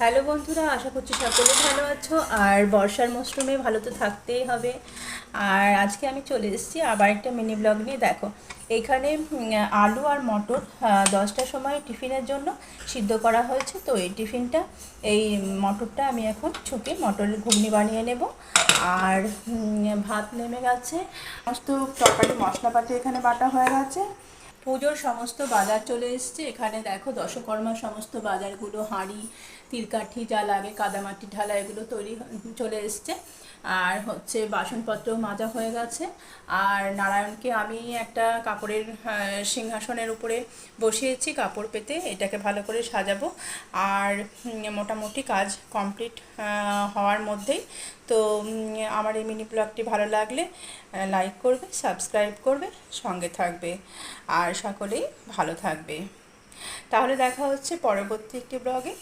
Hello বন্ধুরা, আশা করছি সকলে ভালো আছো। আর বর্ষার মরশুমে ভালো তো থাকতেই হবে। আর আজকে আমি চলে এসেছি আবার একটা মিনি ব্লগ নিয়ে। দেখো এইখানে আলু আর মটর 10টার সময় টিফিনের জন্য সিদ্ধ করা হয়েছে। তো এই টিফিনটা, এই মটরটা আমি এখন ছুঁকে মটরের ঘুগনি বানিয়ে নেব। আর ভাত নেমে গেছে, সমস্ত তরকারি মশলাপাতি এখানে বাটা হয়ে গেছে। পুজোর সমস্ত বাজার চলে এসছে। এখানে দেখো দশকর্মার সমস্ত বাজারগুলো, হাঁড়ি, তিলকাঠি যা লাগে, কাদামাটি ঢালা, এগুলো চলে এসছে। আর হচ্ছে বাসনপত্র মাজা হয়ে গেছে। আর নারায়ণকে আমি একটা কাপড়ের সিংহাসনের উপরে বসিয়েছি, কাপড় পেতে এটাকে ভালো করে সাজাবো। আর মোটামুটি কাজ কমপ্লিট হওয়ার মধ্যেই। তো আমার এই মিনি ব্লগটি ভালো লাগলে লাইক করবে, সাবস্ক্রাইব করবে, সঙ্গে থাকবে। আর সকলেই ভালো থাকবে। তাহলে দেখা হচ্ছে পরবর্তী একটি ব্লগে।